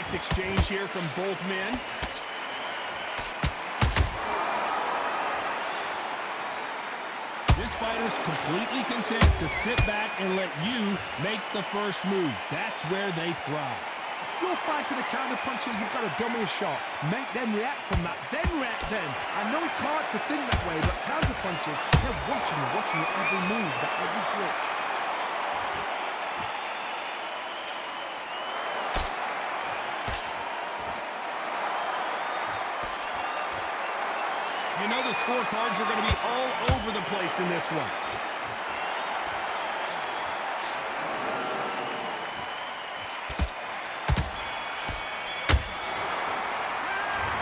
Nice exchange here from both men. This fighter's completely content to sit back and let you make the first move. That's where they thrive. You're fighting a counter-puncher, you've got to dummy a shot. Make them react from that, then react then. I know it's hard to think that way, but counter-punchers, they're watching your every move, that every twitch. You know the scorecards are going to be all over the place in this one.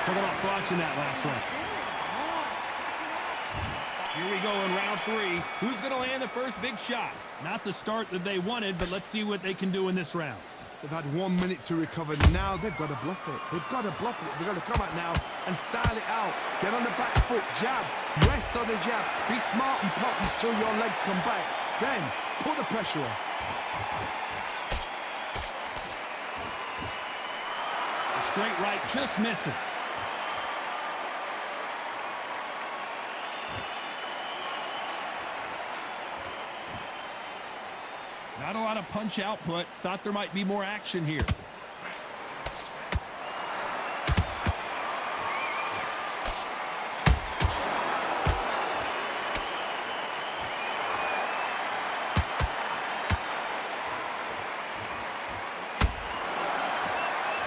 Talking about frotch in that last round. Here we go in round 3. Who's going to land the first big shot? Not the start that they wanted, but let's see what they can do in this round. They've had 1 minute to recover. Now they've got to bluff it. They've got to bluff it. They've got to come out now and style it out. Get on the back foot, jab, rest on the jab. Be smart and pop until your legs come back. Then put the pressure on. A straight right just misses. Not a lot of punch output. Thought there might be more action here. You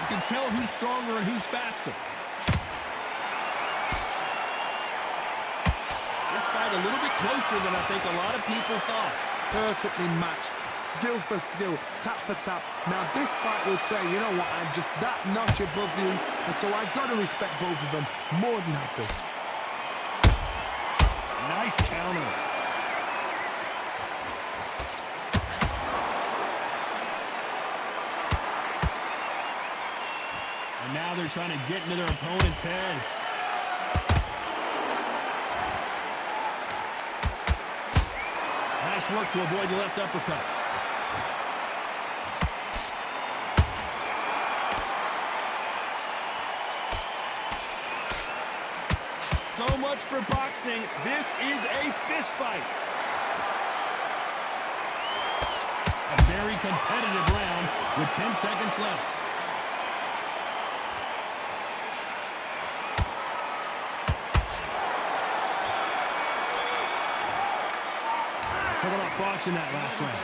can tell who's stronger and who's faster. This fight a little bit closer than I think a lot of people thought. Perfectly matched. Skill for skill, tap for tap. Now this fight will say, you know what, I'm just that notch above you, and so I've got to respect both of them more than happy. Nice counter. And now they're trying to get into their opponent's head. Nice work to avoid the left uppercut. So much for boxing. This is a fist fight. A very competitive round with 10 seconds left. Talking about frotch in that last round.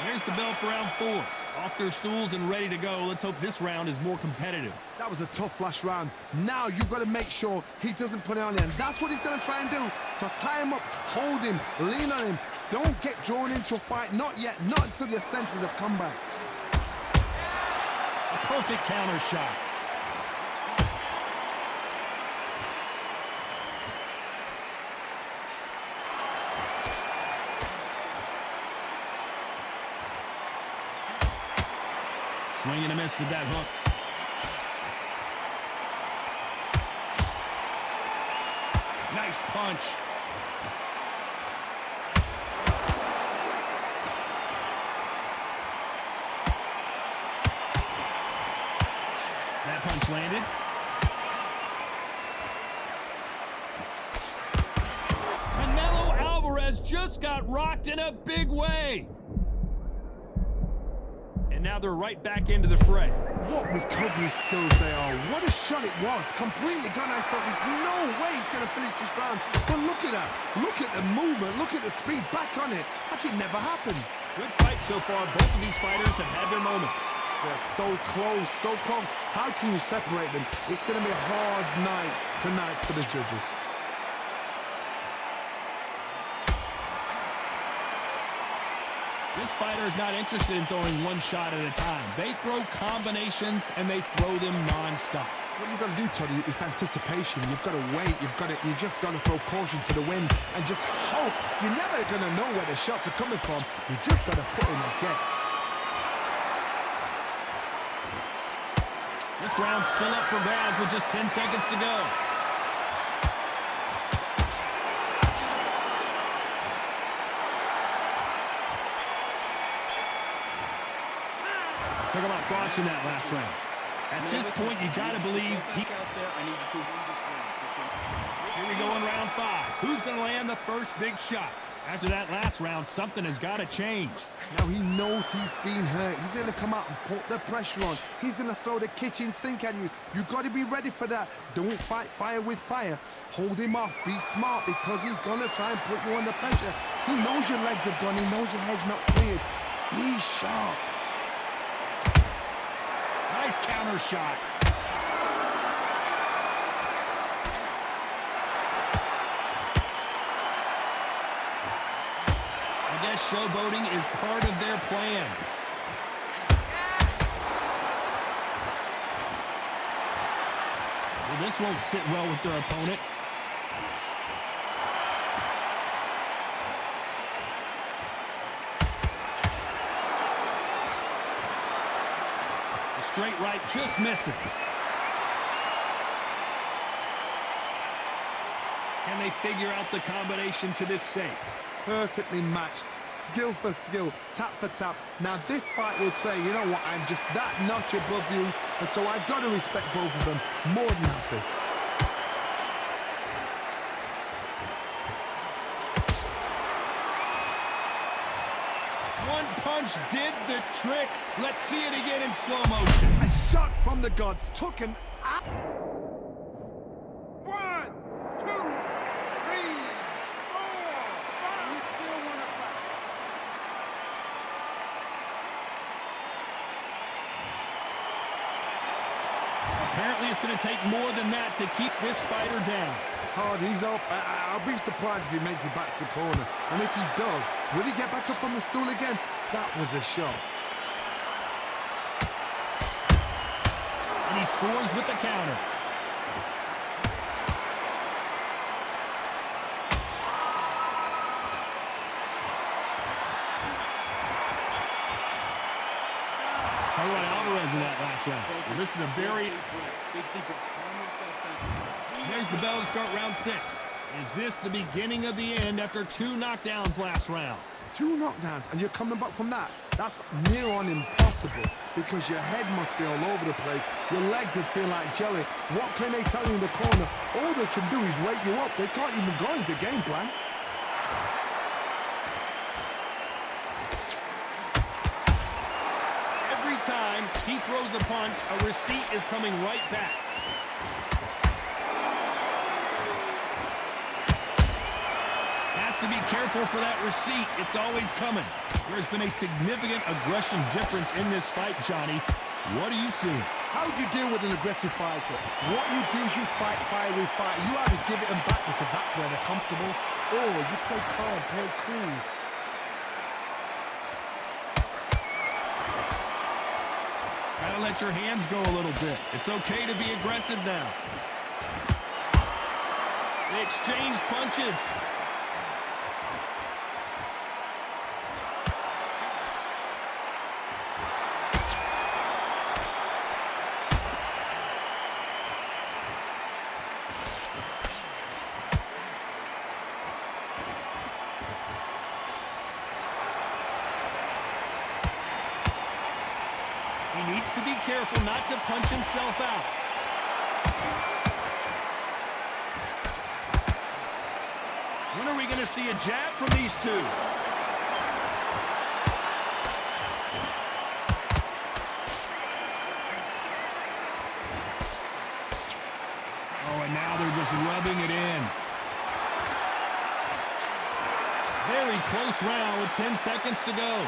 Here's the bell for round 4. Off their stools and ready to go. Let's hope this round is more competitive. That was a tough last round. Now you've got to make sure he doesn't put it on you. And that's what he's going to try and do. So tie him up, hold him, lean on him. Don't get drawn into a fight. Not yet. Not until your senses have come back. A perfect counter shot. Swing and a miss with that hook. Nice punch. That punch landed. Canelo Alvarez just got rocked in a big way. Now they're right back into the fray. What recovery skills they are. What a shot it was. Completely gone. I thought there's no way he's going to finish this round. But look at that. Look at the movement. Look at the speed. Back on it. Like it never happened. Good fight so far. Both of these fighters have had their moments. They're so close, so close. How can you separate them? It's going to be a hard night tonight for the judges. This fighter is not interested in throwing one shot at a time. They throw combinations, and they throw them non-stop. What you've got to do, Toddy, is anticipation. You've got to wait. You just got to throw caution to the wind and just hope. You're never going to know where the shots are coming from. You just got to put in a guess. This round's still up for grabs with just 10 seconds to go. Talk about thoughts in that last round. At this point, you got to believe he... Here we go in round 5. Who's going to land the first big shot? After that last round, something has got to change. Now he knows he's been hurt. He's going to come out and put the pressure on. He's going to throw the kitchen sink at you. You got to be ready for that. Don't fight fire with fire. Hold him off. Be smart because he's going to try and put you under pressure. He knows your legs have gone. He knows your head's not cleared. Be sharp. Nice counter shot. I guess showboating is part of their plan. Well, this won't sit well with their opponent. The straight right just misses. Can they figure out the combination to this safe? Perfectly matched, skill for skill, tap for tap. Now this fight will say, you know what, I'm just that notch above you, and so I've got to respect both of them more than happy. One punch did the trick. Let's see it again in slow motion. A shot from the gods took him out. 1, 2, 3, 4, 5. You still want to fight? Apparently it's going to take more than that to keep this fighter down. Hard, he's up. I'll be surprised if he makes it back to the corner. And if he does, will he get back up on the stool again? That was a shot. And he scores with the counter. How about Alvarez in that last round? Well, this is a very... There's the bell to start round 6. Is this the beginning of the end after 2 knockdowns last round? 2 knockdowns, and you're coming back from that. That's near on impossible because your head must be all over the place. Your legs would feel like jelly. What can they tell you in the corner? All they can do is wake you up. They can't even go into game plan. Every time he throws a punch, a receipt is coming right back. To be careful for that receipt. It's always coming. There's been a significant aggression difference in this fight, Johnny. What do you see? How do you deal with an aggressive fighter? What you do is you fight fire with fire. You either give it them back because that's where they're comfortable, or you play calm, play cool. Gotta let your hands go a little bit. It's okay to be aggressive now. They exchange punches. He needs to be careful not to punch himself out. When are we going to see a jab from these two? Oh, and now they're just rubbing it in. Very close round with 10 seconds to go.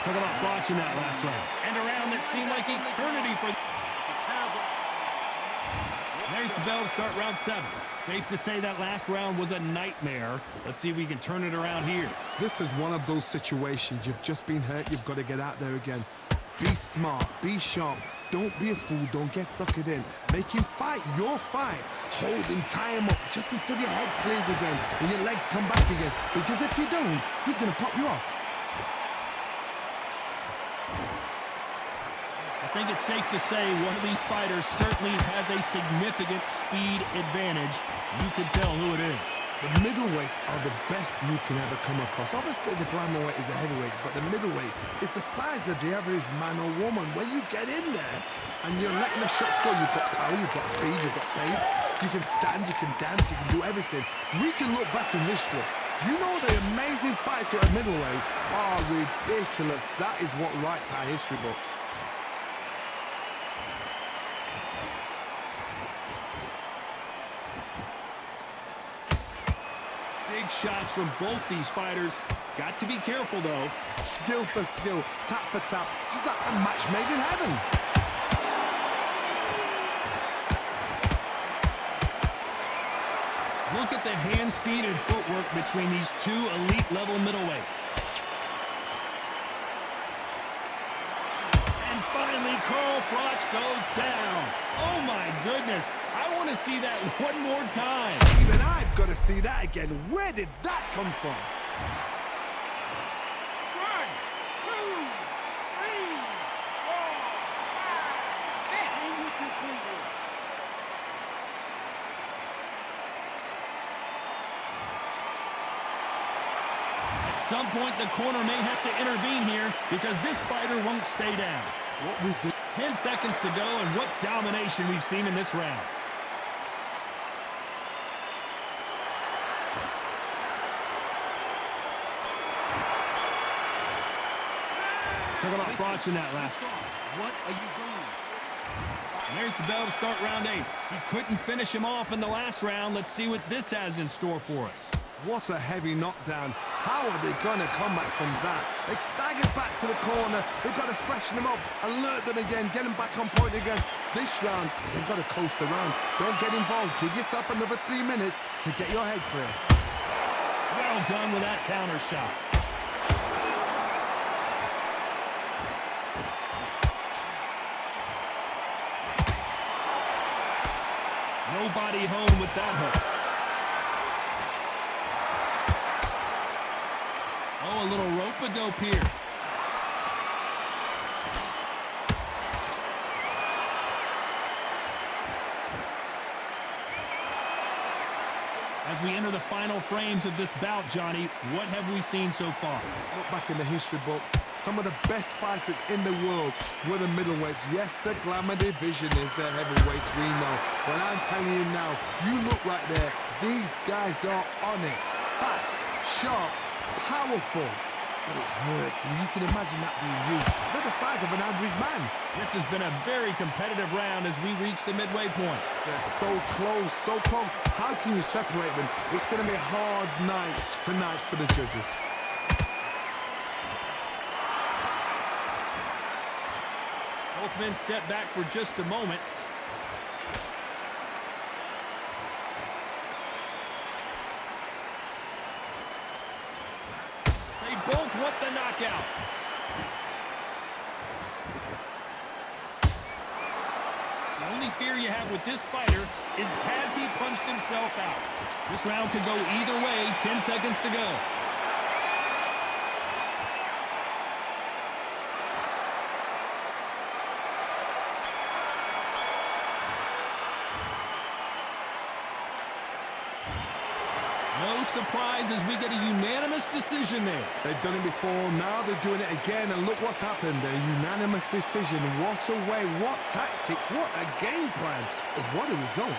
Talk about thoughts in that last round. And a round that seemed like eternity for... There's the bell to start round 7. Safe to say that last round was a nightmare. Let's see if we can turn it around here. This is one of those situations. You've just been hurt. You've got to get out there again. Be smart. Be sharp. Don't be a fool. Don't get suckered in. Make him fight your fight. Hold him, tie him up just until your head clears again and your legs come back again. Because if you don't, he's going to pop you off. think it's safe to say one of these fighters certainly has a significant speed advantage. You can tell who it is. The middleweights are the best you can ever come across. Obviously, the glamour weight is a heavyweight, but the middleweight is the size of the average man or woman. When you get in there and you're letting the shots go, you've got power, you've got speed, you've got pace, you can stand, you can dance, you can do everything. We can look back in history. You know the amazing fights at middleweight are ridiculous. That is what writes our history books. Big shots from both these fighters. Got to be careful, though. Skill for skill, tap for tap, just like a match made in heaven. Look at the hand speed and footwork between these two elite-level middleweights. And finally, frotch goes down. Oh, my goodness. I want to see that one more time. Even I've got to see that again. Where did that come from? 1, 2, 3, 4, 5, 6. And we continue. At some point, the corner may have to intervene here because this fighter won't stay down. What was it? 10 seconds to go, and what domination we've seen in this round. Talk about frotch in that last one. What are you doing? And there's the bell to start round 8. He couldn't finish him off in the last round. Let's see what this has in store for us. What a heavy knockdown. How are they going to come back from that? They staggered back to the corner. They've got to freshen them up, alert them again, get them back on point again. This round, they've got to coast around. Don't get involved. Give yourself another 3 minutes to get your head clear. Well done with that counter shot. Nobody home with that hook. Oh, a little rope-a-dope here. As we enter the final frames of this bout, Johnny, what have we seen so far? Look back in the history books. Some of the best fighters in the world were the middleweights. Yes, the glamour division is the heavyweights, we know. But I'm telling you now, you look right there, these guys are on it. Fast, sharp, powerful. But it hurts, and you can imagine that being used. They're the size of an average man. This has been a very competitive round as we reach the midway point. They're so close, so close. How can you separate them? It's going to be a hard night tonight for the judges. Both men step back for just a moment. They both want the knockout. The only fear you have with this fighter is, has he punched himself out? This round could go either way. 10 seconds to go. No surprise as we get a unanimous decision there. They've done it before, now they're doing it again, and look what's happened. A unanimous decision. What a way, what tactics, what a game plan. What a result.